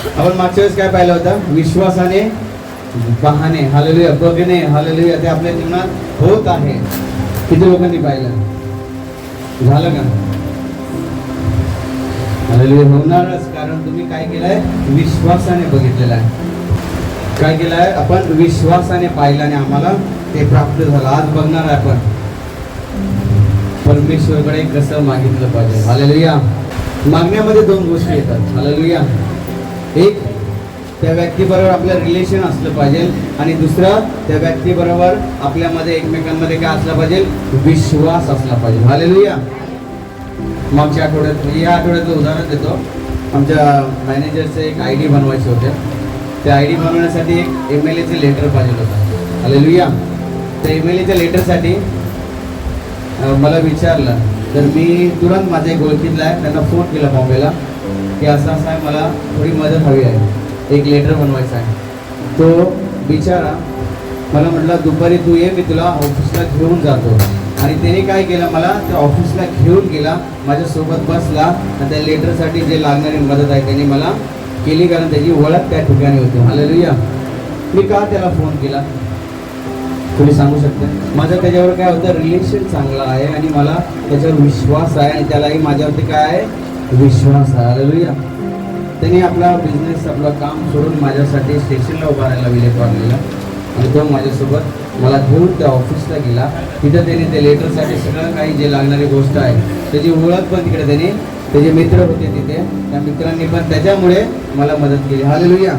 आपण मागच्या वेळेस काय पाहिलं होतं? विश्वासाने पाहणे, हालेलुया, बघणे, हालेलुया, ते आपल्या जीवनात होत आहे. किती लोकांनी पाहिलं? झालं का? हालेलुया, होणारच. कारण तुम्ही काय केलंय? विश्वासाने बघितलेलं आहे. काय केलं आहे? आपण विश्वासाने पाहिलं आणि आम्हाला ते प्राप्त झालं. आज बघणार आहे आपण परमेश्वरकडे कसं मागितलं पाहिजे. हालेलुया. मागण्यामध्ये दोन गोष्टी येतात. हालेलुया. एक, त्या व्यक्तीबरोबर आपलं रिलेशन असलं पाहिजे आणि दुसरं, त्या व्यक्तीबरोबर आपल्यामध्ये एकमेकांमध्ये काय असलं पाहिजे? विश्वास असला पाहिजे. हालेलुया. मागच्या आठवड्यात, या आठवड्यातलं उदाहरण देतो. आमच्या मॅनेजरचे एक ID बनवायचे होते. त्या ID बनवण्यासाठी एक MLAचे लेटर पाहिजे होतं. हालेलुया. त्या MLAच्या लेटरसाठी मला विचारलं, तर मी तुरंत माझा एक ओळखीतला आहे, त्यांना फोन केला बॉम्बेला की असं असं आहे, मला थोडी मदत हवी आहे, एक लेटर बनवायचा आहे. तो बिचारा मला म्हटलं, दुपारी तू ये, मी तुला ऑफिसला घेऊन जातो. आणि त्याने काय केलं, मला त्या ऑफिसला घेऊन गेला, माझ्यासोबत बसला आणि त्या लेटरसाठी जे लागणारी मदत आहे त्यांनी मला केली, कारण त्याची ओळख त्या ठिकाणी होती. हालेलुया. मी का त्याला फोन केला तुम्ही सांगू शकता? माझं त्याच्यावर काय होतं? रिलेशन चांगला आहे आणि मला त्याच्यावर विश्वास आहे आणि त्यालाही माझ्यावरती काय आहे? विश्वास आहे. हालेलुया. त्यांनी आपला बिझनेस, आपलं काम सोडून माझ्यासाठी स्टेशनला उभा राहायला विलेट वाढलेला आणि तो माझ्यासोबत मला घेऊन त्या ऑफिसला गेला. तिथं त्याने ते लेटरसाठी सगळं काही जे लागणारी गोष्ट आहे त्याची ओळख पण तिकडे त्याने, त्याचे मित्र होते तिथे, त्या मित्रांनी पण त्याच्यामुळे मला मदत केली. हालेलुया.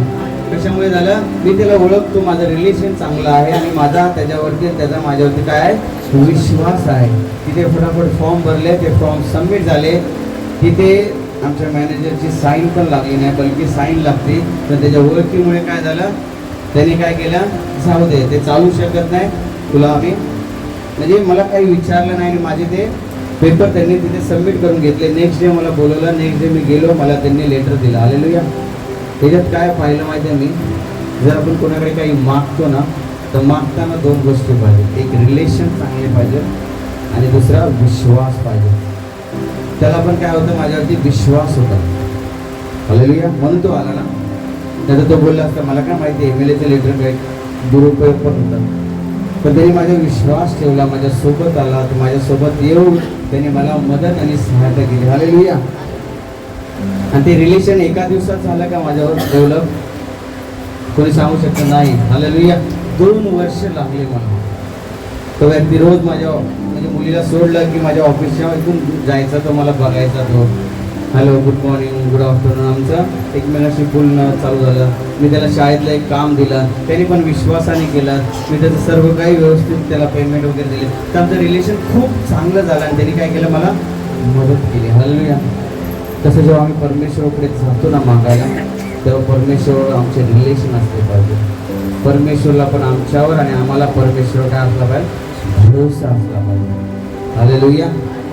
कशामुळे झालं? मी त्याला ओळखतो, माझं रिलेशन चांगलं आहे आणि माझा त्याच्यावरती, त्याचा माझ्यावरती काय आहे? विश्वास आहे. तिथे फटाफट फॉर्म भरले, ते फॉर्म सबमिट झाले. तिथे आमच्या मॅनेजरची साईन पण लागली नाही, बल्कि साईन लागते. तर त्याच्या ओळखीमुळे काय झालं? त्याने काय केलं? जाऊ दे, ते चालू शकत नाही, तुला आम्ही, म्हणजे मला काही विचारलं नाही आणि माझे ते पेपर त्यांनी तिथे सबमिट करून घेतले. नेक्स्ट डे मला बोलवलं, नेक्स्ट डे मी गेलो, मला त्यांनी लेटर दिलं. हालेलुया. त्याच्यात काय पाहिलं माहिती आहे? मी जर आपण कोणाकडे काही मागतो ना, तर मागताना दोन गोष्टी पाहिजे. एक, रिलेशन चांगले पाहिजे आणि दुसरा, विश्वास पाहिजे. त्याला पण काय होतं? माझ्यावरती विश्वास होता. हालेलुया. म्हणून तो आला ना. त्याचा तो बोलला असता, मला काय माहिती MLAचं लेटर काय दुरुपयोग पण होता, पण त्यांनी माझ्यावर विश्वास ठेवला, माझ्यासोबत आला, तो माझ्यासोबत येऊन त्यांनी मला मदत आणि सहायता केली. हालेलुया. आणि ते रिलेशन एका दिवसात झालं का माझ्यावर डेव्हलप? कोणी सांगू शकतं? नाही. हालेलुया. 2 वर्ष लागले मला. तो व्यक्ती रोज माझ्या, म्हणजे मुलीला सोडलं की माझ्या ऑफिसच्या इथून जायचा, तो मला बघायचा. तो hello, good morning, good afternoon, आमचं एकमेकांशी बोलणं चालू झालं. मी त्याला शाळेतलं एक काम दिलं, त्याने पण विश्वासाने केलं. मी त्याचं सर्व काही व्यवस्थित त्याला पेमेंट वगैरे दिले. तर आमचं रिलेशन खूप चांगलं झालं आणि त्यांनी काय केलं? मला मदत केली. हालेलुया. तसं जेव्हा आम्ही परमेश्वराकडे जातो ना मागायला, तेव्हा परमेश्वर आमचे रिलेशन असले पाहिजे. परमेश्वरला पण आमच्यावर आणि आम्हाला परमेश्वर काय असला पाहिजे? भरोसा असला पाहिजे. हालेलुया.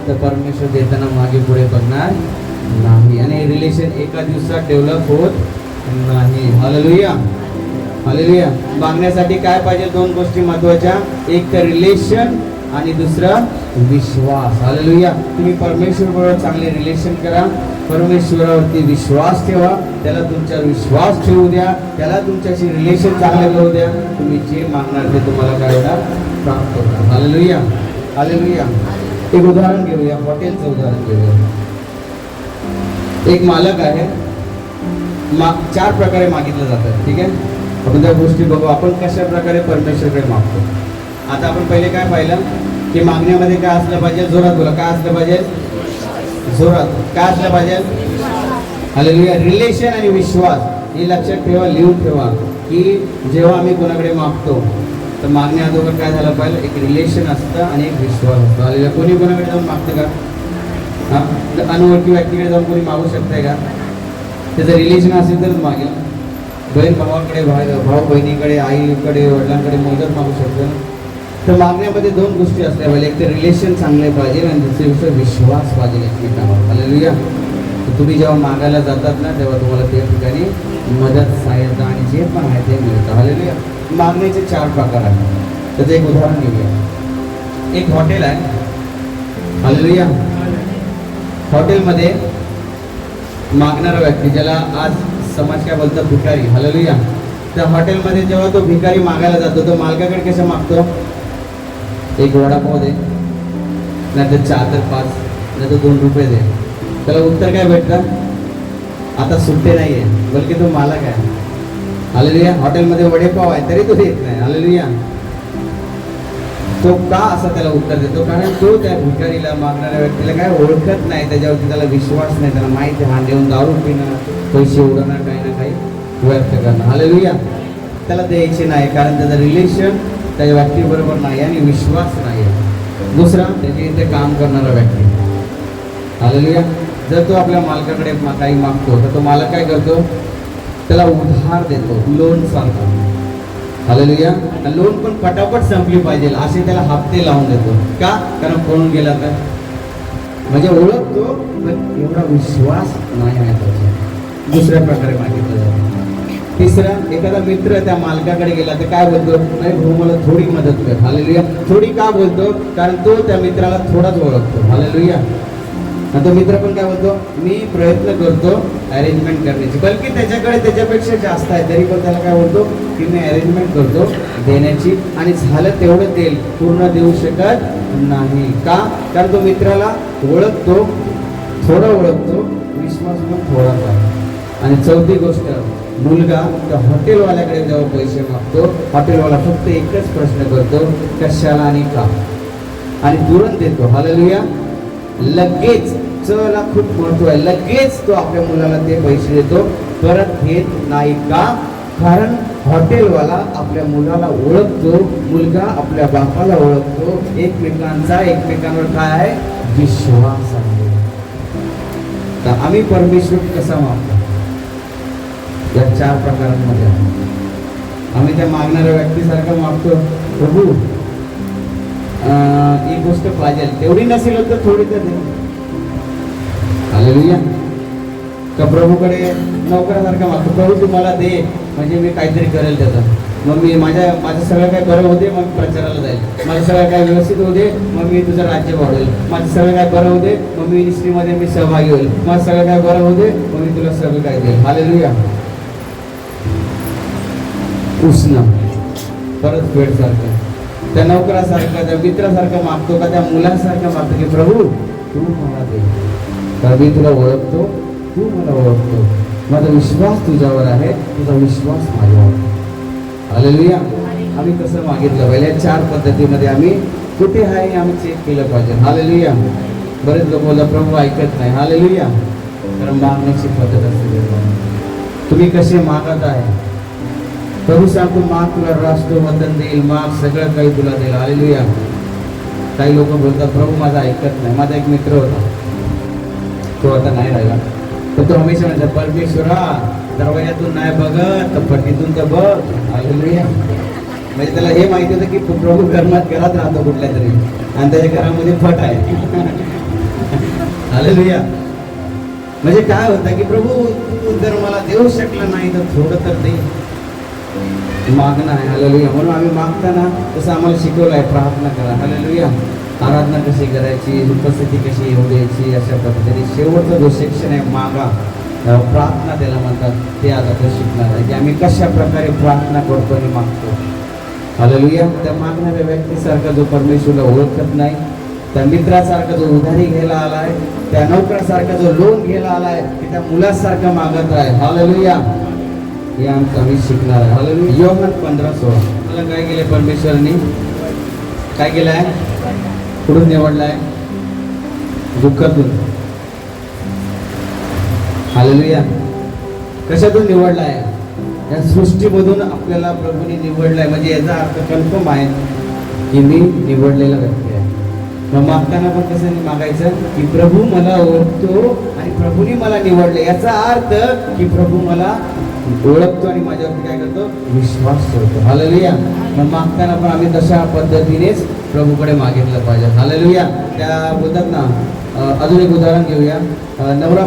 तर परमेश्वर देताना मागे पुढे बघणार नाही आणि रिलेशन एका दिवसात डेव्हलप होत नाही. हालेलुया. हालेलुया. मागण्यासाठी काय पाहिजे? दोन गोष्टी महत्त्वाच्या. एक तर रिलेशन आणि दुसरं विश्वास. हालेलुया. तुम्ही परमेश्वराबरोबर चांगले रिलेशन करा, परमेश्वरावरती विश्वास ठेवा, त्याला तुमच्यावर विश्वास ठेवू द्या, त्याला तुमच्याशी रिलेशन चांगले करू द्या. तुम्ही जे मागणार ते तुम्हाला काय होणार? प्राप्त होणार. हालेलुया. हालेलुया. एक उदाहरण घेऊया, हॉटेलचं उदाहरण घेऊया. एक मालक आहे, 4 प्रकारे मागितलं जातं. ठीक आहे, आपण त्या गोष्टी बघू, आपण कशा प्रकारे परमेश्वरकडे मागतो. आता आपण पहिले काय पाहिलं की मागण्यामध्ये काय असलं पाहिजे? जोरात बोला, काय असलं पाहिजे? जोरात काय असलं पाहिजे? हालेलुया. रिलेशन आणि विश्वास हे लक्षात ठेवा, लिहून ठेवा की जेव्हा आम्ही कोणाकडे मागतो तर मागण्या अगोदर काय झालं पाहिजे? एक रिलेशन असतं आणि एक विश्वास असतो. हालेलुया. कोणी कोणाकडे जाऊन मागतं का? हां, अनोळखी व्यक्तीकडे जाऊन कोणी मागू शकतंय का? त्याचं रिलेशन असेल तरच मागेल. बहीण भावाकडे, भाऊ बहिणीकडे, आईकडे, वडिलांकडे मदत मागू शकतो. तर मागण्यामध्ये दोन गोष्टी असल्या पाहिजे. एक तर रिलेशन चांगले पाहिजे आणि दुसरी गोष्ट विश्वास पाहिजे एकमेकांवर. हालेलुया. तर तुम्ही जेव्हा मागायला जातात ना, तेव्हा तुम्हाला त्या ठिकाणी मदत, सहायता आणि जे पण आहे ते मिळतं. हालेलुया. मागण्याचे 4 प्रकार आहेत. त्याचं एक उदाहरण घेऊया. एक हॉटेल आहे. हालेलुया. हॉटेलमध्ये मागणारा व्यक्ती, ज्याला आज समाज काय बोलतो भिकारी. हालेलुया. त्या हॉटेलमध्ये जेव्हा तो भिकारी मागायला जातो तो मालकाकडे कसं मागतो? एक वडापाव दे, नाही तर 4 तर 5, नाही तर 2 रुपये दे. त्याला उत्तर काय भेटतं? आता सुट्टे नाहीये, बल्कि तो मालक आहे. हालेलुया. हॉटेलमध्ये वडेपाव आहे तरी तो देत नाही. हालेलुया. तो का असं त्याला उत्तर देतो? कारण तो त्या भिकारीला मागणाऱ्या व्यक्तीला काय ओळखत नाही, त्याच्यावरती त्याला विश्वास नाही. त्याला माहिती हा देऊन दारू पिणं, पैसे उडवणं, काही ना काही व्यर्थ करणं. हालेलुया. त्याला द्यायचे नाही कारण त्याचं रिलेशन त्या व्यक्तीबरोबर नाही आणि विश्वास नाही. दुसरा, त्याच्या इथे काम करणारा व्यक्ती. हालेलुया. जर तो आपल्या मालकाकडे काही मागतो तर तो मालक काय करतो? त्याला उधार देतो, लोन सारखा. हालेलुया. लोन पण पटापट संपली पाहिजे असे त्याला हप्ते लावून देतो. का? कारण पळून गेला तर म्हणजे ओळखतो पण एवढा विश्वास नाही आहे त्याचा. दुसऱ्या प्रकारे मागितलं जातं. तिसरा, एखादा मित्र त्या मालकाकडे गेला तर काय बोलतो? नाही भाऊ मला थोडी मदत कर. हालेलुया. थोडी का बोलतो? कारण तो त्या मित्राला थोडाच ओळखतो. हालेलुया. तो मित्र पण काय बोलतो? मी प्रयत्न करतो अरेंजमेंट करण्याची, बल्कि त्याच्याकडे त्याच्यापेक्षा जास्त आहे तरी पण त्याला काय बोलतो की मी अरेंजमेंट करतो देण्याची, आणि झालं तेवढं देईल, पूर्ण देऊ शकत नाही. का? कारण तो मित्राला ओळखतो, थोडं ओळखतो, विश्वास पण थोडाच आहे. आणि चौथी गोष्ट, मुलगा त्या हॉटेलवाल्याकडे जेव्हा पैसे मागतो, हॉटेलवाला फक्त एकच प्रश्न करतो, कशाला आणि का, आणि तुरंत देतो. हालेलुया. लगेच चला खूप महत्व आहे. लगेच तो आपल्या मुलाला ते पैसे देतो, परत घेत नाही. का? कारण हॉटेलवाला आपल्या मुलाला ओळखतो, मुलगा आपल्या बापाला ओळखतो. एकमेकांवर काय आहे? विश्वास आहे. तर आम्ही परमेश्वर कसा मागतो? या 4 प्रकारांमध्ये आम्ही त्या मागणाऱ्या व्यक्तीसारखं मागतो. प्रभू ही गोष्ट पाहिजे, तेवढी नसेल तर थोडी तर दे. हालेलुया. का प्रभूकडे नोकरासारखा मागतो, प्रभू तू मला दे म्हणजे मी काहीतरी करेल त्याचं, मग मी माझं सगळं काय बरं होते, मग प्रचाराला जाईल. माझं सगळं काय व्यवस्थित होते, मग मी तुझं राज्य वाढवेल. माझं सगळं काय बरं होते, मग मी मिनिस्ट्रीमध्ये मी सहभागी होईल. माझं सगळं काय बरं होते, मग मी तुला सगळं काय देईल. हालेलुया. उष्ण परत वेळ सारखं, त्या नोकरासारखं, त्या मित्रासारखं मागतो का त्या मुलासारखं मागतो की प्रभू तू मला दे, तर मी तुला ओळखतो, तू मला ओळखतो, माझा विश्वास तुझ्यावर आहे, तुझा विश्वास माझ्यावर. हालेलुया. आम्ही कसं मागितलं पाहिजे? या 4 पद्धतीमध्ये आम्ही कुठे आहे आम्ही चेक केलं पाहिजे. हालेलुया. बरेच लोक बोलतात प्रभू ऐकत नाही. हालेलुया. कारण मागण्याची पद्धत असते. तुम्ही कसे मागत आहे? प्रभू सांगतो माग तुला राष्ट्र वतन देईल, माग सगळं काही तुला देईल. हालेलुया. काही लोक बोलतात प्रभू माझा ऐकत नाही. माझा एक मित्र होता, तो आता नाही राहिला, तर तो हमेशा म्हणतात परमेश्वरा दरवाजातून नाही बघत तर पट्टीतून तर बघ. हालेलुया. म्हणजे त्याला हे माहिती होतं की प्रभू घरात राहतो कुठल्या तरी, आणि त्याच्या घरामध्ये फट आहे. हालेलुया. म्हणजे काय होतं की प्रभू तू जर मला देऊ शकला नाही तर थोडं तर दे. मागणं आहे. हालेलुया. म्हणून आम्ही मागताना तसं आम्हाला शिकवलं आहे, प्रार्थना करा. हालेलुया. आराधना कशी करायची, उपस्थिती कशी येऊ द्यायची, अशा पद्धतीने शेवटचा जो सेक्शन आहे मागा, प्रार्थना त्याला म्हणतात, ते आज आपण शिकणार आहे की आम्ही कशा प्रकारे प्रार्थना करतो आणि मागतो. हालेलुया. त्या मागणाऱ्या व्यक्तीसारखा जो परमेश्वरला ओळखत नाही, त्या मित्रासारखा जो उधारी घ्यायला आलाय, त्या नोकरासारखा जो लोन घ्यायला आलाय, की त्या मुलासारखं मागत आहे. हालेलुया. हे आमचं आम्ही शिकणार आहे. हालेलुया. योहान 15:16 मला काय केलंय परमेश्वरांनी? काय केलंय? कुठून निवडलाय? दुःखातून. हालेलुया. कशातून निवडलाय? या सृष्टीमधून आपल्याला प्रभूने निवडलाय. म्हणजे याचा अर्थ कन्फर्म आहे की मी निवडलेला व्यक्ती आहे. मग मागताना पण कसं मागायचं की प्रभू मला ओळखतो आणि प्रभूने मला निवडले, याचा अर्थ की प्रभू मला ओळखतो आणि माझ्यावरती काय करतो? विश्वास ठेवतो. हालेलुया. मग मागताना पण आम्ही तशा पद्धतीनेच प्रभूकडे मागितलं पाहिजे. हालेलुया. त्या बोलतात ना, अजून एक उदाहरण घेऊया. नवरा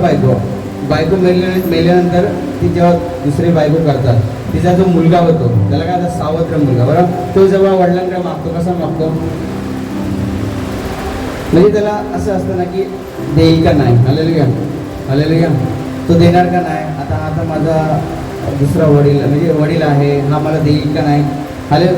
बायको मेल्यानंतर ती जेव्हा दुसरी बायको करतात, तिचा जो मुलगा होतो त्याला काय आता सावत्र मुलगा, बरं, तो जेव्हा वडिलांकडे मागतो, कसा मागतो? म्हणजे त्याला असं असतं ना की देईल का नाही. हालेलुया. हालेलुया. तो देणार का नाही? आता माझा दुसरा वडील म्हणजे वडील आहे, हा मला देईल का नाही?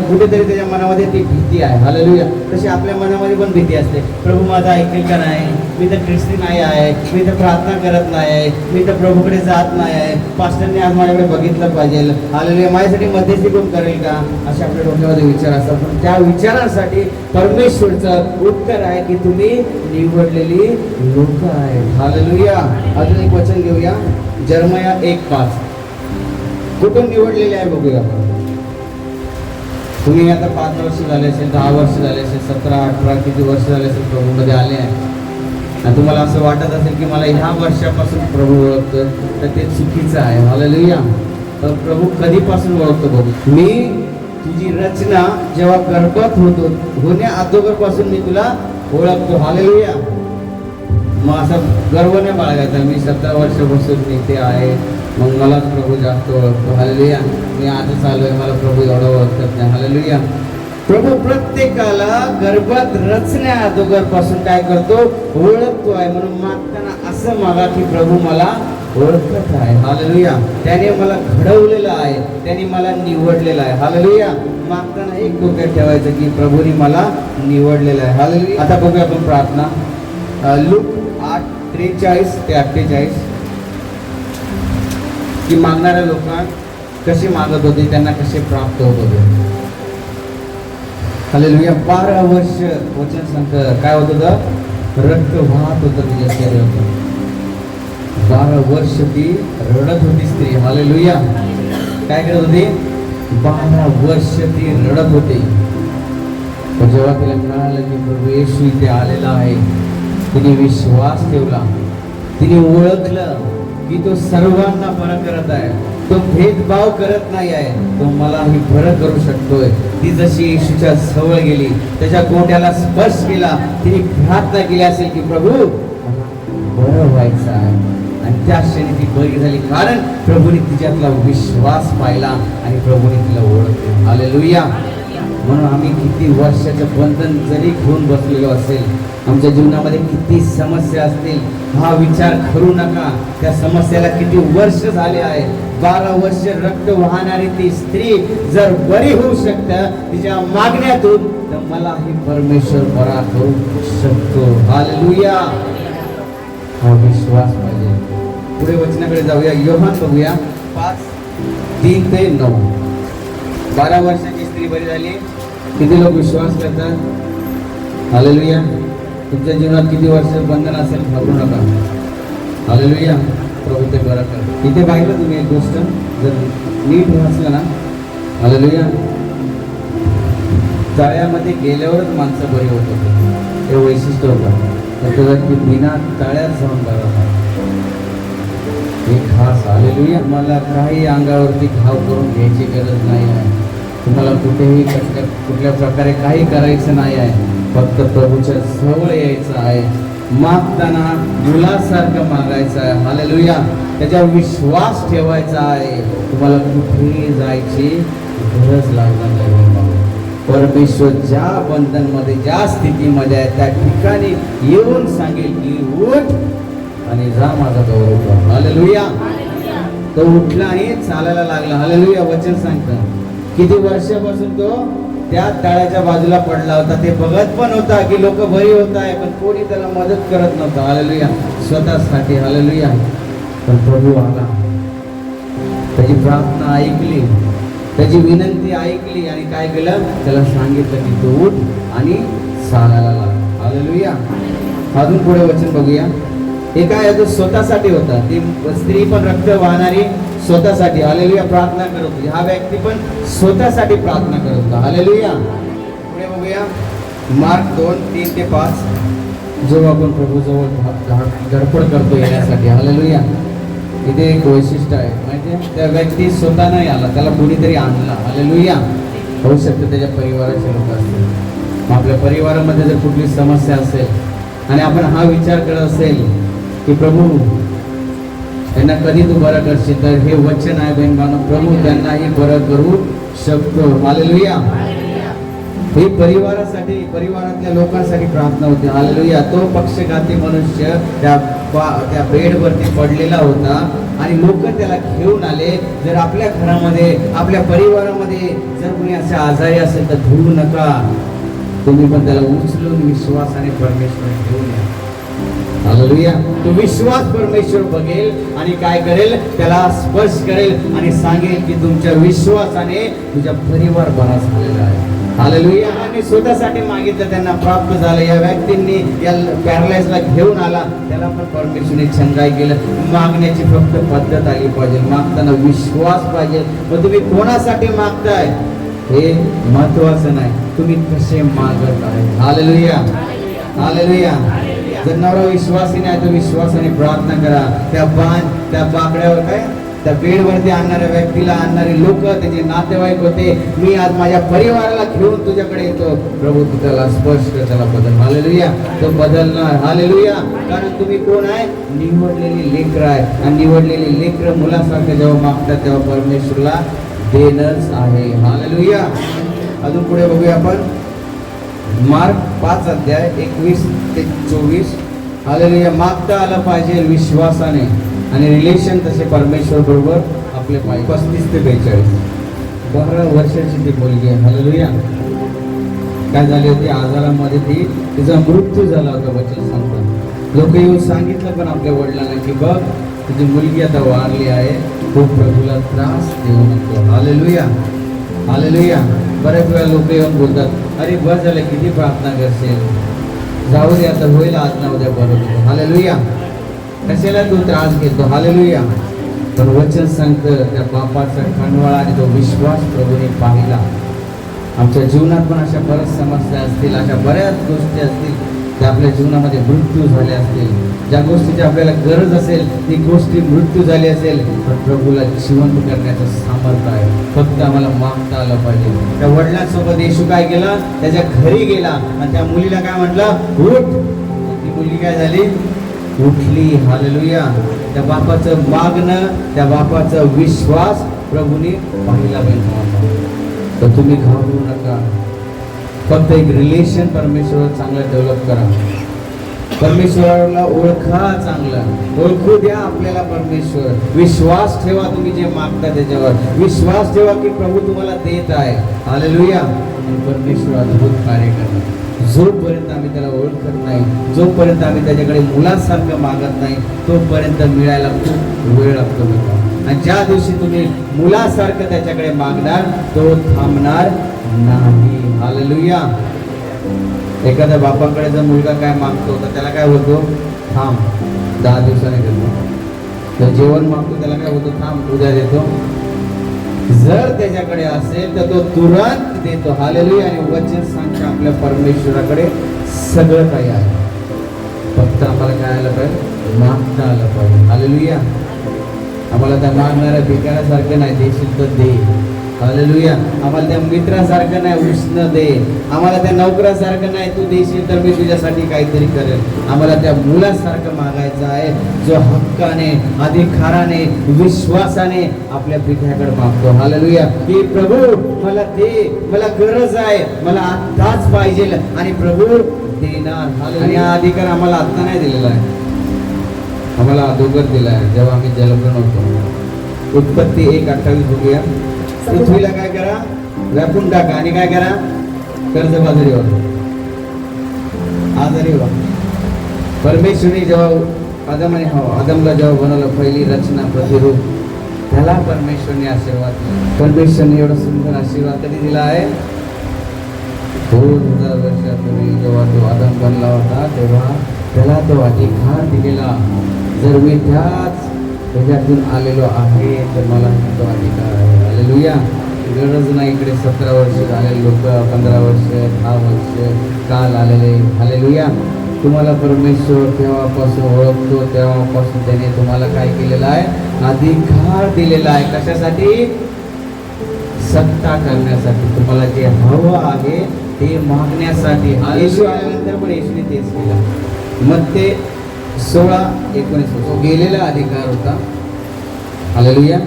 कुठेतरी त्याच्या मनामध्ये ती भीती आहे. हालेलुया. तशी आपल्या मनामध्ये पण भीती असते, प्रभू माझा ऐकेल का नाही, मी तर ख्रिस्ती नाही आहे, मी तर प्रार्थना करत नाही आहे, मी तर प्रभूकडे जात नाही आहे, पास्टरने आज माझ्याकडे बघितलं पाहिजे, हालेलुया माझ्यासाठी मध्यस्थी कोण करेल का, असे आपल्या डोक्यामध्ये विचार असतात. पण त्या विचारांसाठी परमेश्वरचं उत्तर आहे की तुम्ही निवडलेली लोक आहेत. हालेलुया. अजून एक वचन घेऊया, जर्मया 1:5. कुठून निवडलेले आहे बघूया आपण. तुम्ही आता 5 वर्ष झाले असेल, 10 वर्ष झाले असेल, 17, 18 किती वर्ष झाले असेल प्रभूमध्ये आले आहे, आणि तुम्हाला असं वाटत असेल की मला ह्या वर्षापासून प्रभू ओळखतो, तर ते चुकीचं आहे. हालेलुया. तर प्रभू कधीपासून ओळखतो बघू. मी तुझी रचना जेव्हा गर्भात होण्या अगोदरपासून मी तुला ओळखतो. हालेलुया. मग असा गर्व नाही बाळगायचा, मी 17 वर्षापासून इथे आहे, मग मलाच प्रभू जास्त ओळखतो. हालेलुया. मी आजच आलोय, मला प्रभू एवढं ओळखत नाही. हालेलुया. प्रभू प्रत्येकाला गर्भात रचण्या अगोदरपासून काय करतो, ओळखतो आहे. म्हणून मागताना असं मागा की प्रभू मला ओळखत आहे. हालेलुया. त्याने मला घडवलेलं आहे, त्याने मला निवडलेलं आहे. हालेलुया. मागताना एक डोक्यात ठेवायचं की प्रभूने मला निवडलेलं आहे. हालेलुया. आता बघूया आपण प्रार्थना, लूक 8:43 ते 48, की मागणाऱ्या लोक कसे मागत होते, त्यांना कसे प्राप्त होत होते. हालेलुया. 12 वर्ष वचन सांगतं काय होत होतं, रक्त वाहत होतं तिच्या शरीरातून. 12 वर्ष ती रडत होती स्त्री. हालेलुया. काय करत होती, 12 वर्ष ती रडत होती. पण जेव्हा तिला कळालं की प्रभू येशू इथे आलेला आहे, तिने विश्वास ठेवला, तिने ओळखलं की तो सर्वांना बरं करत आहे, तो भेदभाव करत नाही आहे, तो मलाही बरं करू शकतोय. ती जशी येशूच्या जवळ गेली, त्याच्या गोंड्याला स्पर्श केला, तिने प्रार्थना केली असेल की प्रभू बरं व्हायचं आहे, आणि त्या क्षणी ती बरी झाली, कारण प्रभूने तिच्यातला विश्वास पाहिला आणि प्रभूने तिला ओळखले. हालेलुया. म्हणून आम्ही किती वर्षाचं बंधन जरी घेऊन बसलेलो असेल, आमच्या जीवनामध्ये किती समस्या असतील, हा विचार करू नका त्या समस्याला किती वर्ष झाले आहे. 12 वर्ष रक्त वाहणारी ती स्त्री जर बरी होऊ शकते तिच्या मागण्यातून, तर मलाही परमेश्वर बरा करू शकतो. हालेलुया. हा विश्वास पाहिजे. पुढे वचनाकडे जाऊया, योहान बघूया 5:3 ते 9. 12 वर्षाची स्त्री बरी झाली. किती लोक विश्वास करतात? हालेलुया. तुमच्या जीवनात किती वर्ष बंधन असेल घाबरू नका. हालेलुया. प्रभू ते बरं कर. इथे पाहिलं तुम्ही एक गोष्ट, जर नीट वाचलं ना, हालेलुया, तळ्यामध्ये गेल्यावरच माणसं बरी होत होती. हे वैशिष्ट्य होतं. तर तो व्यक्ती बिना तळ्यात जाऊन बरा होता. हे खास. हालेलुया. मला काही अंगावरती घाव करून घ्यायची गरज नाही आहे. तुम्हाला कुठेही कुठल्या प्रकारे काही करायचं नाही आहे. फक्त प्रभूच्या जवळ यायचं आहे. मागताना मुलासारखं मागायचं आहे. हालेलुया. त्याच्यावर विश्वास ठेवायचा आहे. तुम्हाला कुठेही जायची गरज लागणार नाही. परमेश्वर ज्या बंधनमध्ये, ज्या स्थितीमध्ये आहे, त्या ठिकाणी येऊन सांगेल की उठ आणि जा माझा गौरव कर. हालेलुया. तो उठला आणि चालायला लागला. हालेलुया. वचन सांगतं किती वर्षापासून तो त्या तळ्याच्या बाजूला पडला होता. ते बघत पण होता की लोक बरी होत आहे, पण कोणी त्याला मदत करत नव्हतं. हालेलुया. स्वतःसाठी. हालेलुया. पण प्रभू आला, त्याची प्रार्थना ऐकली, त्याची विनंती ऐकली आणि काय केलं, त्याला सांगितलं की तू उठ आणि चालायला लाग. हालेलुया. अजून पुढे वचन बघूया. हे काय तो स्वतःसाठी होता. ती स्त्री पण रक्त वाहणारी स्वतःसाठी. हालेलुया. प्रार्थना करत होती. हा व्यक्ती पण स्वतःसाठी प्रार्थना करत होता. हालेलुया. पुढे बघूया मार्क 2:3 ते 5. जेव्हा आपण प्रभू जवळ धडपड करतो येण्यासाठी. हालेलुया. इथे एक वैशिष्ट्य आहे माहिती आहे, त्या व्यक्ती स्वतः नाही आला, त्याला कोणीतरी आणला. हालेलुया. होऊ शकतं त्याच्या परिवाराचे लोक असतील. मग आपल्या परिवारामध्ये जर कुठली समस्या असेल आणि आपण हा विचार करत असेल की प्रभू त्यांना कधी तू बरं करशील, तर हे वचन आहे बहीण, प्रभू त्यांनाही बरं करू शकतो. हालेलुया. ही परिवारातल्या लोकांसाठी प्रार्थना होती. हालेलुया. तो पक्षघाती मनुष्य त्या बेडवरती पडलेला होता आणि लोक त्याला घेऊन आले. जर आपल्या घरामध्ये आपल्या परिवारामध्ये जर कोणी असे आजारी असेल तर धुवू नका, तुम्ही पण त्याला उचलून विश्वासाने परमेश्वर घेऊन या. हालेलुया. तो विश्वास परमेश्वर बघेल आणि काय करेल, त्याला स्पर्श करेल आणि सांगेल की तुमच्या विश्वासाने तुझा परिवार बरा झालेला आहे. हालेलुया. आणि स्वतःसाठी मागितलं, त्यांना प्राप्त झालं. या व्यक्तींनी या पॅरालाइजला घेऊन आला, त्याला पण परमेश्वरने छंगाई केलं. मागण्याची फक्त पद्धत आली पाहिजे, मागताना विश्वास पाहिजे. मग तुम्ही कोणासाठी मागताय हे महत्वाचं नाही, तुम्ही कसे मागत आहे. हालेलुया. हालेलुया. जर नवरा विश्वासी नाही तर विश्वासाने प्रार्थना करा. त्या बाकड्यावर काय, त्या बेडवरती आणणाऱ्या व्यक्तीला आणणारे लोक त्याचे नातेवाईक होते. मी आज माझ्या परिवाराला घेऊन तुझ्याकडे येतो, प्रभू तू त्याला स्पर्श कर, त्याला बदल. हालेलुया. तो बदलणार. हालेलुया. कारण तुम्ही कोण आहे, निवडलेली लेकर आहे. आणि निवडलेली लेकर मुलासारखं जेव्हा मागतात तेव्हा परमेश्वरला देणंच आहे. हालेलुया. अजून पुढे बघूया आपण मार्क 5 अध्याय 21 ते 24. हालेलुया. मागता आलं पाहिजे विश्वासाने आणि रिलेशन तसे परमेश्वर बरोबर आपले पाहिजे. 35 ते 42. 12 वर्षाची ती मुलगी आहे. हालेलुया. काय झाली होती, आजारामध्ये तिचा मृत्यू झाला होता. वचन सांगतात लोक येऊन सांगितलं पण आपल्या वडिलांना की बघ तुझी मुलगी आता वारली आहे, खूप प्रभूला त्रास देऊ नको. हालेलुया. हालेलुया. बऱ्याच वेळा लोक येऊन बोलतात, अरे बस झालं, किती प्रार्थना करशील, जाऊ दे आता, होईल आज ना उद्या बरोबर. हालेलुया. कशाला तू त्रास घेतो. हालेलुया. पण वचन सांगतं त्या बापाचा खंडवाळा आणि तो विश्वास प्रभूने पाहिला. आमच्या जीवनात पण अशा बऱ्याच समस्या असतील, अशा बऱ्याच गोष्टी असतील त्या आपल्या जीवनामध्ये मृत्यू झाले असतील. ज्या गोष्टीची आपल्याला गरज असेल ती गोष्टी मृत्यू झाली असेल, पण प्रभूला जिवंत करण्याचं सामर्थ्य आहे. फक्त आम्हाला मागता आलं पाहिजे. त्या वडिलांसोबत येशू काय केला, त्याच्या घरी गेला आणि त्या मुलीला काय म्हटलं, उठ. ती मुलगी काय झाली, उठली. हालेलुया. त्या बापाचं मागणं, त्या बापाचा विश्वास प्रभूने पाहिला पाहिजे. तर तुम्ही घाबरू नका. फक्त एक रिलेशन परमेश्वर चांगलं डेव्हलप करा. परमेश्वराला ओळखा, चांगलं ओळखू द्या आपल्याला परमेश्वर. विश्वास ठेवा, तुम्ही जे मागता त्याच्यावर विश्वास ठेवा की प्रभू तुम्हाला देत आहे. हालेलुया. परमेश्वर अद्भुत कार्य करणार. जोपर्यंत आम्ही त्याला ओळखत नाही, जोपर्यंत आम्ही त्याच्याकडे मुलासारखं मागत नाही, तोपर्यंत मिळायला खूप वेळ लागतो मित्र. आणि ज्या दिवशी तुम्ही मुलासारखं त्याच्याकडे मागणार तो थांबणार नाही. हालेलुया. एखाद्या बापाकडे जर मुलगा काय मागतो तर त्याला काय होतो, थांब, 10 दिवसाने देतो. जर जेवण मागतो त्याला काय होतो, थांब, उद्या देतो. जर त्याच्याकडे असेल तर तो तुरंत देतो. हालेलुया. आणि वचन सांगते आपल्या परमेश्वराकडे सगळं काही आहे, फक्त आम्हाला काय आलं पाहिजे, मागता आलं पाहिजे. हालेलुया. आम्हाला त्या मागणाऱ्या भिकाऱ्यासारखं नाही, देशील तर दे. हालेलुया. आम्हाला त्या मित्रासारखं नाही, उष्ण दे. आम्हाला त्या नोकरासारखं नाही, तू देशील तर मी तुझ्यासाठी काहीतरी करेल. आम्हाला त्या मुलासारखं मागायचं आहे, जो हक्काने, अधिकाराने, विश्वासाने आपल्या पित्याकडे मागतो. हालेलुया. की प्रभू मला दे, मला गरज आहे, मला आत्ताच पाहिजे. आणि प्रभू देणार. आणि हा अधिकार आम्हाला आत्ता नाही दिलेला आहे, आम्हाला अगोदर दिला आहे जेव्हा आम्ही जन्मलो होतो. उत्पत्ती 1:28 बघूया. पृथ्वीला काय करा, व्यापून टाका आणि काय करा, कर्जबाजारी व्हा, आजारी व्हा. परमेश्वरने जेव्हा आदमला जेव्हा बनवलं, पहिली रचना प्रतिरूप, त्याला परमेश्वरने आशीर्वाद दिला. परमेश्वरने एवढा सुंदर आशीर्वाद कधी दिला आहे, 2000 वर्षापूर्वी जेव्हा तो आदम बनला होता तेव्हा त्याला तो अधिकार दिलेला. जर मी त्याच्यातून आलेलो आहे तर मला तो अधिकार आहे. हालेलुया. गरज नाही इकडे 17 वर्ष झालेले लोक, 15 वर्ष, 10 वर्ष काल आलेले. हालेलुया. तुम्हाला परमेश्वर तेव्हापासून ओळखतो, तेव्हापासून त्याने तुम्हाला काय केलेलं आहे, अधिकार दिलेला आहे. कशासाठी, सत्ता करण्यासाठी. तुम्हाला जे हवं आहे ते मागण्यासाठी. येशू आल्यानंतर पण येशूने तेच केलं. मत्ते 16:19 गेलेला अधिकार होता. हालेलुया.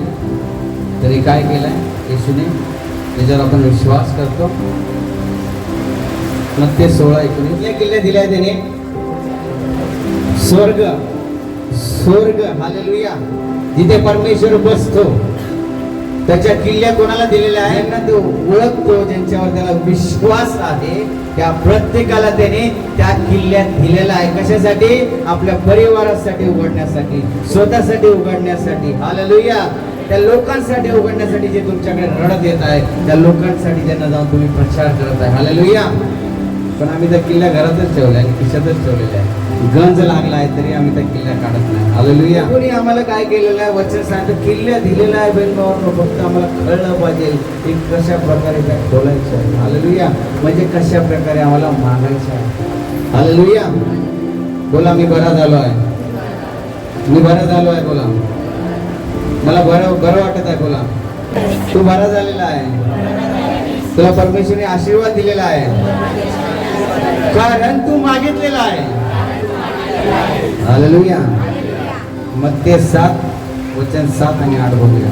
तरी काय केलंय येशूने, त्याच्यावर आपण विश्वास करतो. मग ते 16:19 किल्ले दिले त्याने. स्वर्ग, स्वर्ग, हालेलुया, जिथे परमेश्वर बसतो त्याच्या किल्ल्या कोणाला दिलेल्या आहे ना, तो ओळखतो, ज्यांच्यावर त्याला विश्वास आहे त्या प्रत्येकाला त्याने त्या किल्ल्यात दिलेला आहे. कशासाठी? आपल्या परिवारासाठी उघडण्यासाठी, स्वतःसाठी उघडण्यासाठी. हालेलुया, त्या लोकांसाठी उघडण्यासाठी जे तुमच्याकडे रडत येत आहे त्या लोकांसाठी ज्यांना जाऊन तुम्ही प्रचार करत आहे. हालेलुया. पण आम्ही त्या किल्ल्या घरातच ठेवल्या आणि खिशातच ठेवलेल्या आहे. गंज लागला आहे तरी आम्ही त्या किल्ल्या काढत नाही. हालेलुया. कोणी आम्हाला काय केलेलं आहे? वचन सांगतं किल्ल्या दिलेला आहे बहीण भावांनो, फक्त आम्हाला कळलं पाहिजे की कशा प्रकारे त्या ठेवायचं आहे. हालेलुया. म्हणजे कशा प्रकारे आम्हाला मागायचं आहे. हालेलुया. बोला, मी बरा झालो आहे, मी बरा झालो आहे. बोला, मला बरं वाटत आहे. बोला, तू बरा झालेला आहे, तुला परमेश्वरने आशीर्वाद दिलेला आहे कारण तू मागितलेला आहे. हालेलुया. मत्ते 7 वचन 7 आणि 8 बघूया.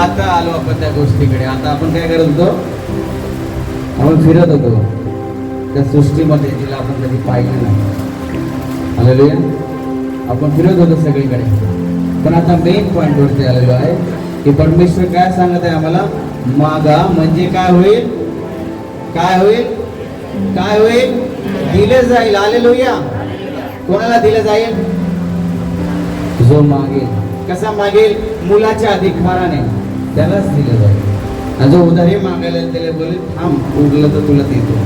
आता आलो आपण त्या गोष्टीकडे. आता आपण काय करत होतो? आपण फिरत होतो त्या सृष्टीमध्ये जिला आपण कधी पाहिलं नाही. हालेलुया. आपण फिरत होतो सगळीकडे. पण आता मेन पॉइंट वरती आलेलो आहे की परमेश्वर काय सांगत आहे आम्हाला? मागा म्हणजे काय होईल? काय होईल? काय होईल? दिले जाईल. हालेलुया. कोणाला दिलं जाईल? जो मागेल. कसा मागेल? मुलाच्या अधिकाराने त्यालाच दिलं जाईल. आणि जो उधारी मागायला त्याला बोलेल थांब, उरलं तर तुला देतो.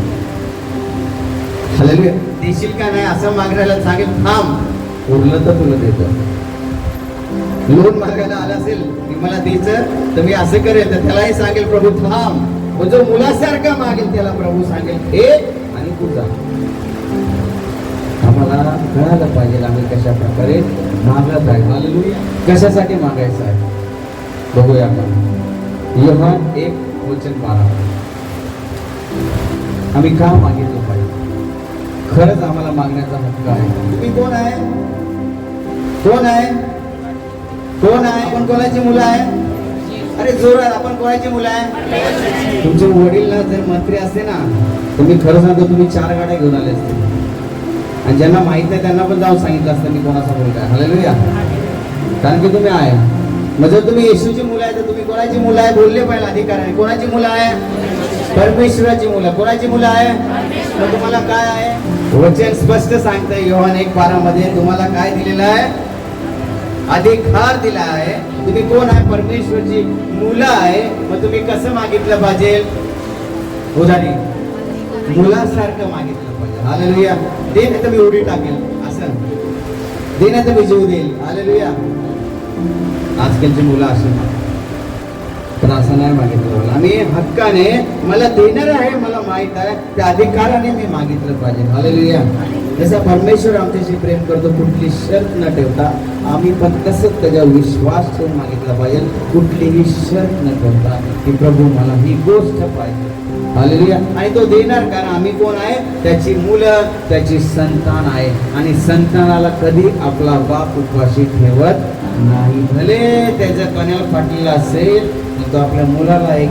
हालेलुया. देशील का नाही असं मागायला सांगेल थांब, उरलं तर तुला देतो. लोन मागायला आला असेल की मला द्यायचं तर मी असं करेल तर त्यालाही सांगेल प्रभू थांब. जो मुलासारखा मागेल त्याला प्रभू सांगेल हे आणि तुझा. आम्हाला कळायला पाहिजे आम्ही कशा प्रकारे मागत आहे. हालेलुया. कशासाठी मागायचं आहे बघूया आपण. योहान 1:12. आम्ही का मागितलं पाहिजे? खरंच आम्हाला मागण्याचा हक्क आहे. तुम्ही कोण आहे? कोण आहे? कोण आहे? आपण कोणाची मुलं आहे? अरे जोरात, आपण कोणाची मुलं आहे? तुमचे वडील ना जर मंत्री असते ना, तुम्ही खरं सांगतो तुम्ही 4 गाड्या घेऊन आले असते आणि ज्यांना माहित आहे त्यांना पण जाऊन सांगितलं असतं मी कोणाचा मुलगा आहे. हालेलुया. कारण की तुम्ही आहे. मग जर तुम्ही येशूची मुलं आहे तर तुम्ही कोणाची मुलं आहे? बोलले पाहिजे अधिकाराने. कोणाची मुलं आहे? परमेश्वराची मुलं. कोणाची मुलं आहे? मग तुम्हाला काय आहे? वचन स्पष्ट सांगतंय योहान 1:12 मध्ये तुम्हाला काय दिलेलं आहे? अधिकार दिला आहे. तुम्ही कोण आहे? परमेश्वरची मुलं आहे. मग तुम्ही कसं मागितलं पाहिजे? उधारी, मुलासारखं मागितलं पाहिजे. हालेलुया. दे नाही तर मी उडी टाकेल, असं दे नाही तर मी जीव देईल. हालेलुया. आजकालची मुलं असं पण असं नाही मागितलं. आम्ही हक्काने, मला देणार आहे, मला माहित आहे, त्या अधिकाराने मी मागितलं पाहिजे. हालेलुया. जसा परमेश्वर आमच्याशी प्रेम करतो, कुठली शर्त न ठेवता आम्ही पण तसंच त्याच्यावर विश्वास ठेवून मागितला पाहिजे. कुठलीही शर्त न ठेवता की प्रभू मला ही गोष्ट पाहिजे. हालेलुया. आणि तो देणार कारण आम्ही कोण आहे? त्याची मुलं, त्याची संतान आहे. आणि संतानाला कधी आपला बाप उपाशी ठेवत नाही. भले त्याच्या कण्याला फाटलेला असेल तो आपल्या मुलाला एक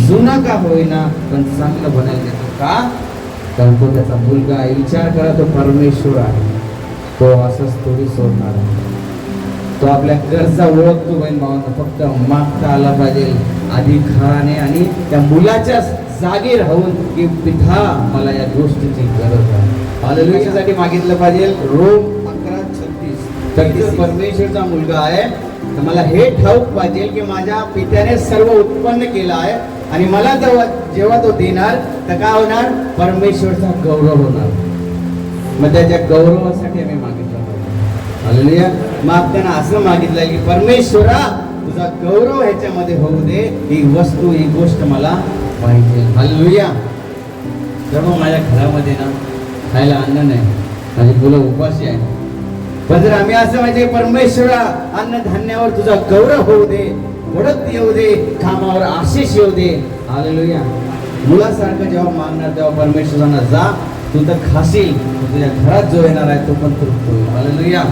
जुना का होईना पण चांगलं बनायला देतो. का? कारण तो त्याचा मुलगा आहे. विचार करा, तो परमेश्वर आहे. तो असंच थोडी सोडणार आहे. तो आपल्या गरजा ओळखतो बहीण भावांना. फक्त मागता आला पाहिजे अधिकाराने आणि त्या मुलाच्या जागी राहून की पिता मला या गोष्टीची गरज आहे. हालेलुयासाठी मागितलं पाहिजे. रोम 11:36. तर परमेश्वरचा मुलगा आहे तर मला हे ठाऊक पाहिजे की माझ्या पित्याने सर्व उत्पन्न केलं आहे आणि मला जेव्हा तो देणार तर काय होणार? परमेश्वरचा गौरव होणार. मग त्याच्या गौरवासाठी आम्ही मागितलं पाहिजे. हालेलुया. मागताना असं मागितलं की परमेश्वरा तुझा गौरव ह्याच्यामध्ये होऊ दे. ही वस्तू, ही गोष्ट मला पाहिजे. हालेलुया. तर मग माझ्या घरामध्ये ना खायला अन्न नाही, माझी मुलं उपाशी आहे. पण जर आम्ही असं म्हणजे परमेश्वरा अन्नधान्यावर तुझा गौरव होऊ दे, वडत येऊ दे, कामावर आशीष येऊ दे. हालेलुया. मुलासारखं जेव्हा मागणार तेव्हा परमेश्वरांना जा, तू तर खाशील, तुझ्या घरात जो येणार आहे तो पण तृप्त होईल. हालेलुया.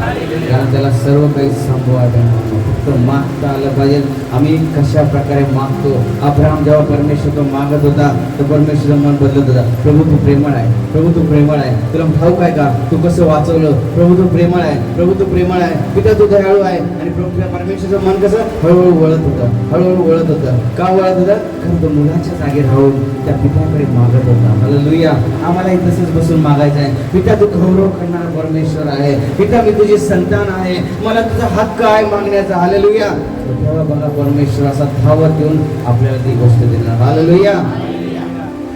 कारण त्याला सर्व काही संभव आहे. फक्त तो मागता आलं पाहिजे. आम्ही कशा प्रकारे मागतो. अब्राहम जेव्हा परमेश्वर तो मागत होता तर परमेश्वर मन बदलत होता. प्रभू तू प्रेमळ आहे, प्रभू तू प्रेमळ आहे, तुला ठाऊक आहे का तू कसं वाचवलं. प्रभू तू प्रेमळ आहे, प्रभू तू प्रेमळ आहे, पिता तू दयाळू आहे. आणि प्रभू परमेश्वरचं मन कसं हळूहळू वळत होतं, हळूहळू वळत होतं. का वळत होतं? कारण तो मुलाच्या जागी राहून त्या पित्याकडे मागत होता. हालेलुया. आम्हालाही तसंच बसून मागायचं आहे. पिता तू गौरव करणारा परमेश्वर आहे. पिता मी तुझी संतान आहे, मला तुझा हक्क आहे मागण्याचा. हालेलुया. तेव्हा बघा परमेश्वर असा धावत येऊन आपल्याला ती गोष्ट देणार. हालेलुया.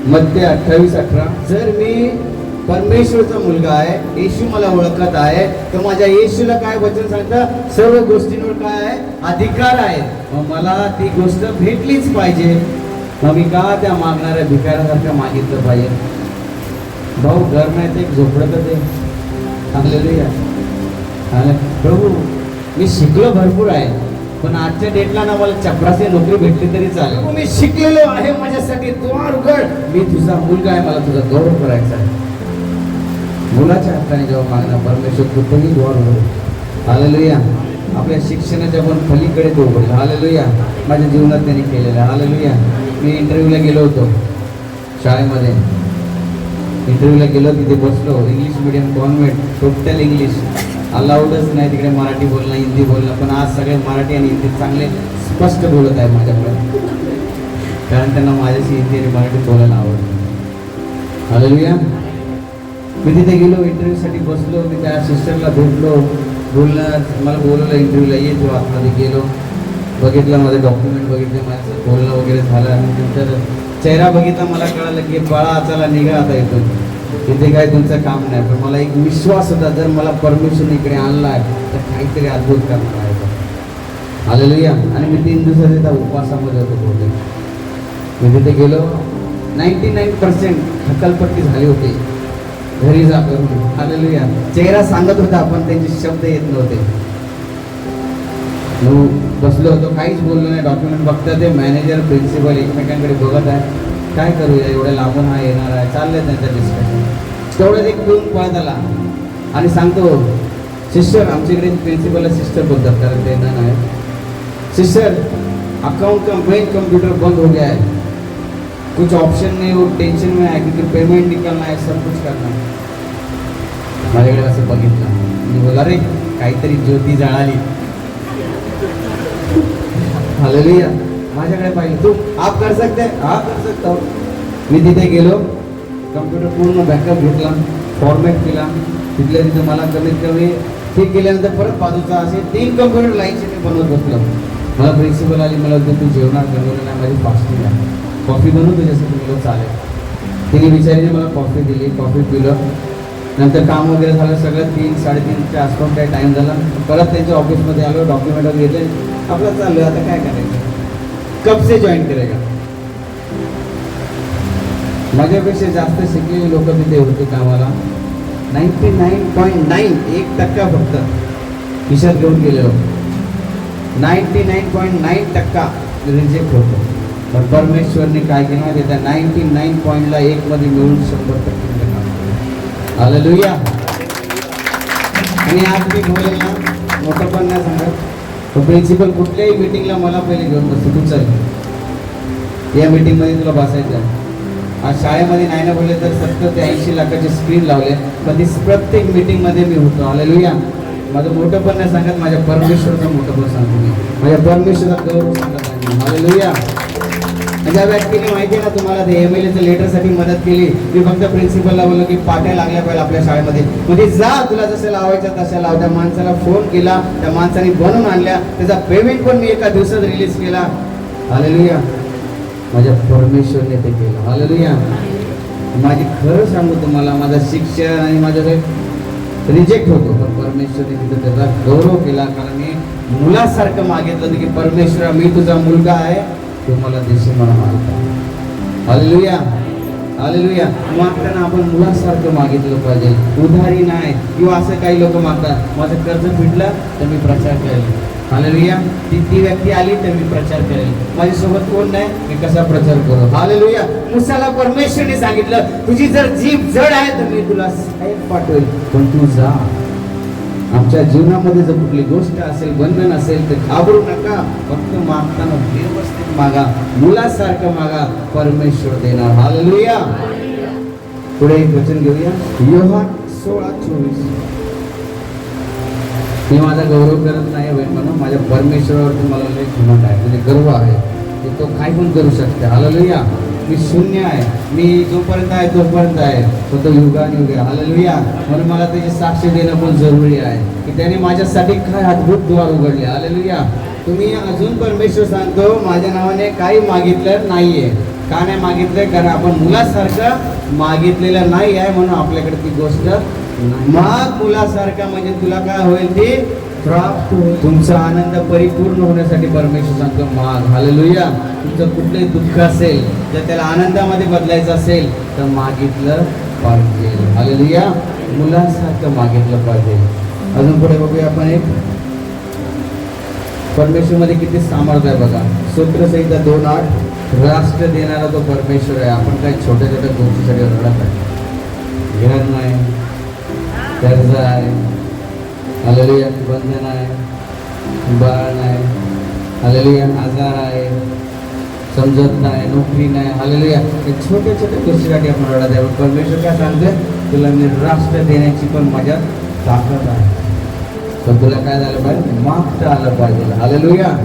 मत्ते 28:18 जर मी परमेश्वरचा मुलगा आहे, येशू मला ओळखत आहे, तर माझ्या येशूला काय वचन सांगतं? सर्व गोष्टींवर काय आहे? अधिकार आहे. मग मला ती गोष्ट भेटलीच पाहिजे. मग मी का त्या मागणाऱ्या भिकाऱ्यासारखं मागितलं पाहिजे? भाऊ घर नाही ते एक झोपडतच आहे. हालेलुया. प्रभू मी शिकलो भरपूर आहे, पण आजच्या डेटला ना मला चपरासी नोकरी भेटली तरी चालेल. मी शिकलेलो आहे, माझ्यासाठी द्वार उघड. मी तुझा मुलगा आहे, मला तुझा गौरव करायचा आहे. मुलाच्या हाताने जेव्हा मागणार परमेश्वर कुठेही द्वार उघड. हालेलुया. आपल्या शिक्षणाच्या पण पलीकडे तो उघडला. हालेलुया. माझ्या जीवनात त्यांनी केलेलं. हालेलुया. मी इंटरव्ह्यूला गेलो होतो शाळेमध्ये. इंटरव्ह्यूला गेलो, तिथे बसलो. English medium convent, total English अलाउडच नाही तिकडे. मराठी बोलणं, हिंदी बोलणं. पण आज सगळे मराठी आणि हिंदी चांगले स्पष्ट बोलत आहे माझ्याकडे, कारण त्यांना माझ्याशी हिंदी आणि मराठी बोलायला आवडतं. हालेलुया. मी तिथे गेलो, इंटरव्ह्यूसाठी बसलो. मी त्या सिस्टरला भेटलो, बोलणं मला बोलवलं इंटरव्ह्यूला ये. तो आतमध्ये गेलो, बघितलं माझं डॉक्युमेंट बघितलं, माझं बोलणं वगैरे झालं. आणि नंतर चेहरा बघितला, मला कळालं की बाळा चला निघा आता इथून, इथे काय तुमचं काम नाही. पण मला एक विश्वास होता, जर मला परमेश्वर इकडे आणला आहे तर काहीतरी अद्भुत करणार आहे. हालेलुया. आणि मी 3 दिवसात त्या उपवासामध्ये होतो बोलले. मी तिथे गेलो, 99% हकलपट्टी झाली होती. घरी जा करून. हालेलुया. चेहरा सांगत होता पण त्यांचे शब्द येत नव्हते. बसलो होतो, काहीच बोललो नाही. डॉक्युमेंट बघतात ते मॅनेजर प्रिन्सिपल एकमेकांकडे बघत आहे. काय करूया, एवढ्या लांबून हा येणार आहे, चाललंय त्यांचं डिस्कशन. तेवढ्यात एक पिऊन पळत आला आणि सांगतो, सिस्टर आमच्याकडे प्रिन्सिपलला सिस्टर बोलतात कारण ते नाही. सिस्टर अकाउंट का मेन कंप्यूटर बंद हो गया है, कुछ ऑप्शन नहीं, वो टेंशन में है क्योंकि पेमेंट निकलना है, सब कुछ करना है. माझ्याकडे असं बघितलं. मी बोला रे काहीतरी ज्योती जळाली. हालेलुया. माझ्याकडे पाहिजे, तू आप कर सकते? हा कर सकता. मी तिथे गेलो, कम्प्युटर पूर्ण बॅकअप घेतला, फॉर्मॅट केला. तिथल्या तिथं मला कमीत कमी ठीक केल्यानंतर परत बाजूचा असे 3 कम्प्युटर लाईनचे मी बनवत बसलो. मला प्रिन्सिपल आली, मला होतं तू जेवणार बनवलं नाही, माझी फास्टिंग आहे, कॉफी बनवू तुझ्यासाठी. मला चालेल. तिने विचारली, मला कॉफी दिली, कॉफी पिलं. नंतर काम वगैरे झालं सगळं. 3-3:30च्या आसपास काय टाईम झाला. परत त्यांच्या ऑफिसमध्ये आलो, डॉक्युमेंट वगैरे घेतले. आपलं चाललं आता काय करायचं, कब से जॉईन करेगा. माझ्यापेक्षा जास्त शिकलेले लोक तिथे होते कामाला. 99.9% फक्त खिशात घेऊन गेले होते. 99.9% रिजेक्ट होतो. पण परमेश्वरने काय केलं माहिती, त्या 99.1 मध्ये मिळून 100% काम. हालेलुया. आणि आज मी बोलेल ना, मोठं पण नाही सांगत. तो प्रिन्सिपल कुठल्याही मीटिंगला मला पहिले घेऊन बसतो, तू चल या मीटिंगमध्ये तुला बसायचं आहे. आज शाळेमध्ये नाही ना बोलले तर 70 ते 80 लाखाची स्क्रीन लावले, पण ती प्रत्येक मीटिंगमध्ये मी होतो. हालेलुया. माझं मोठं पण नाही सांगत, माझ्या परमेश्वरचं मोठं पण सांगतो मी. माझ्या परमेश्वराचा गौरव सांगत आहे. हालेलुया. ज्या व्यक्तीने माहिती आहे ना तुम्हाला ते MLAचं लेटरसाठी मदत केली, मी फक्त प्रिन्सिपलला बोललो की पाट्या लागल्या पाहिजे आपल्या शाळेमध्ये, म्हणजे जा तुला जसं लावायचं तशा लाव. त्या माणसाला फोन केला, त्या माणसाने बनवून आणल्या, त्याचा पेमेंट पण मी एका दिवसात रिलीज केला. हालेलुया. माझ्या परमेश्वरने ते केलं. हालेलुया. माझी खरं सांगू तुम्हाला, माझं शिक्षण आणि माझं रिजेक्ट होतो, पण परमेश्वरने तिथं त्याचा गौरव केला. कारण मी मुलासारखं मागितलं होतं की परमेश्वरा मी तुझा मुलगा आहे, तू मला देशील मला मागता. हालेलुया. हालेलुया. मागताना आपण मुलासारखं मागितलं पाहिजे, उधारी नाही. किंवा असं काही लोक मागतात, माझं कर्ज फिटलं तर मी प्रचार करेल. हालेलुया. ती व्यक्ती आली तर मी प्रचार करेल. माझ्यासोबत कोण नाही, मी कसा प्रचार करू. हालेलुया. मुसाला परमेश्वरने सांगितलं, तुझी जर जीभ जड आहे तर मी तुला साहेब पाठवेल, पण तू जा. आमच्या जीवनामध्ये जर कुठली गोष्ट असेल, बंधन असेल, तर घाबरू नका. फक्त मागताना व्यवस्थित मागा, मुलासारखं मागा, परमेश्वर देणार. हालेलुया. पुढे एक वचन घेऊया, योहान 16:24. मी माझा गौरव करत नाही म्हणून माझ्या परमेश्वरावरती मला लय घमंड आहे, म्हणजे गर्व आहे की तो काय पण करू शकते. हालेलुया. मी शून्य आहे, मी जोपर्यंत आहे तोपर्यंत आहे, तो युगानुयुग आहे. हालेलुया. म्हणून मला त्याची साक्ष देणं पण जरुरी आहे की त्याने माझ्यासाठी काय अद्भुत द्वार उघडले. हालेलुया. तुम्ही अजून परमेश्वर सांगतो माझ्या नावाने काही मागितलं नाहीये. का नाही मागितलंय? कारण आपण मुलासारखं मागितलेलं नाही आहे, म्हणून आपल्याकडे ती गोष्ट माग मुलासारखा, म्हणजे तुला काय होईल ती प्राप्त होईल. तुमचा आनंद परिपूर्ण होण्यासाठी परमेश्वर सांगतो माग. हालेलुया. तुमचं कुठलंही दुःख असेल, जर त्याला आनंदामध्ये बदलायचं असेल तर मागितलं पाहिजे. हालेलुया. मुलासारखं मागितलं पाहिजे. अजून पुढे बघूया आपण एक, परमेश्वरमध्ये किती सामर्थ्य आहे बघा. सूत्रसंहिता 2:8. राष्ट्र देणारा तो परमेश्वर आहे. आपण काही छोट्या छोट्या गोष्टीसाठी रडत आहे. घर नाही, कर्ज आहे, हालेलुया, बंधन आहे, बाळ नाही, हालेलुया, आजार आहे, समजत नाही, नोकरी नाही, हालेलुया, छोट्या छोट्या गोष्टीसाठी आपण रडत आहे. परमेश्वर काय सांगतोय? तुला मी राष्ट्र देण्याची पण माझ्या ताकद आहे. तर तुला काय झालं पाहिजे? मागता आलं पाहिजे. हालेलुया.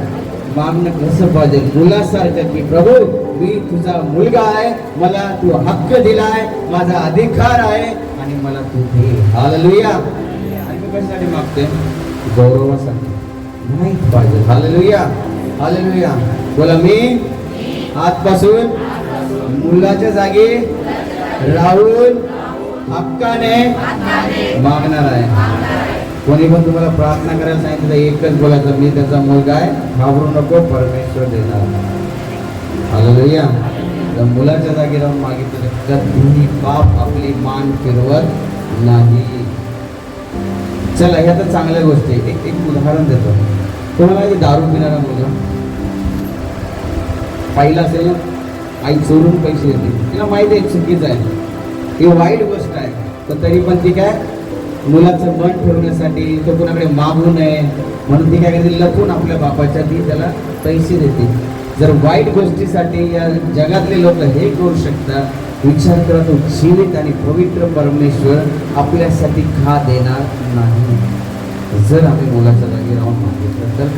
मागणं कसं पाहिजे? मुलासारखं की प्रभू मी तुझा मुलगा आहे, मला तू हक्क दिलाय, माझा अधिकार आहे आणि मला तू दे. हालेलुया. आणि मी कशासाठी मागते? गौरवासाठी नाही पाहिजे. हालेलुया. हालेलुया. बोला, मी आजपासून मुलाच्या जागी राहून हक्काने मागणार आहे. कोणी पण तुम्हाला प्रार्थना करायला सांगितलं एकच बघायचं, मी त्याचा मुलगा आहे, घाबरू नको, परमेश्वर देणार. हालेलुया. तर मुलाच्या जागी राहून मागितलं कधीही पाप आपली मान फिरवत नाही. चला, ह्या तर चांगल्या गोष्टी. एक उदाहरण देतो तुम्हाला. दारू पिणारा मुलगा पाहिला असेल ना, आई चोरून पैसे देते, तिला माहिती आहे चुकीचं आहे, ही वाईट गोष्ट आहे, तर तरी पण ती काय मुलाचं मन ठेवण्यासाठी, तो कोणाकडे मागू नये म्हणून ती काय करते, लपून आपल्या बापाच्या ती त्याला पैसे देते. जर वाईट गोष्टीसाठी या जगातले लोक हे करू शकतात, विचार करा तो जीवित आणि पवित्र परमेश्वर आपल्यासाठी का देणार नाही? जर आम्ही मुलाच्या जागी राहून मागितलं तर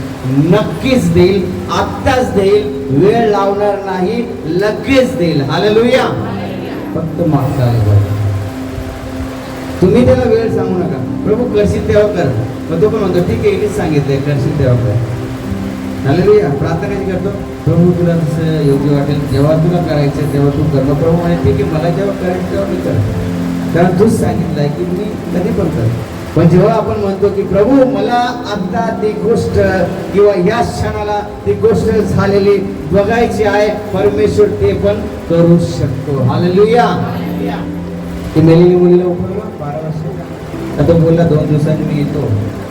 नक्कीच देईल, आत्ताच देईल, वेळ लावणार नाही, लगेच देईल. हालेलुया. फक्त मागता आलं पाहिजे. तुम्ही त्याला वेळ सांगू नका, प्रभू करशील तेव्हा कर. मग तो पण म्हणतो ठीक आहे, हेच सांगितलंय, करशील तेव्हा कर. हालेलुया. प्रार्थना कशी करतो? प्रभू तुला जसं योग्य वाटेल, जेव्हा तुला करायचं तेव्हा तू कर. मग प्रभू म्हणे ठीक आहे, मला जेव्हा करायचं तेव्हा मी करतो, कारण तूच सांगितलंय की मी कधी पण करतो. पण जेव्हा आपण म्हणतो की प्रभू मला आता ती गोष्ट किंवा या क्षणाला ती गोष्ट झालेली बघायची आहे, परमेश्वर ते पण करू शकतो. हालेलुया. ती मेलेली मुलीला उठवलं 12 वर्ष, आता बोलला 2 दिवसांनी मी येतो,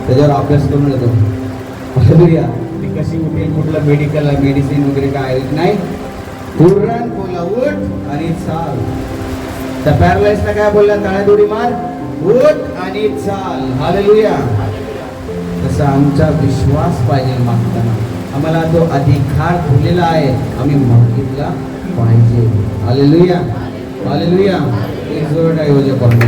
त्याच्यावर अभ्यास करून येतो. हालेलुया. ती कशी उठेल, कुठलं मेडिकल मेडिसिन वगैरे काय नाही, पूर्ण बोला उठ आणि चाल. त्या पॅरालाइजला काय बोलला? टाळ्यादोडी मार, उठ आणि चाल. हालेलुया. तसा आमचा विश्वास पाहिजे मागताना. आम्हाला तो अधिकार दिलेला आहे, आम्ही मागितला पाहिजे. हालेलुया. हालेलुया. एक जोरदार आयोजन करून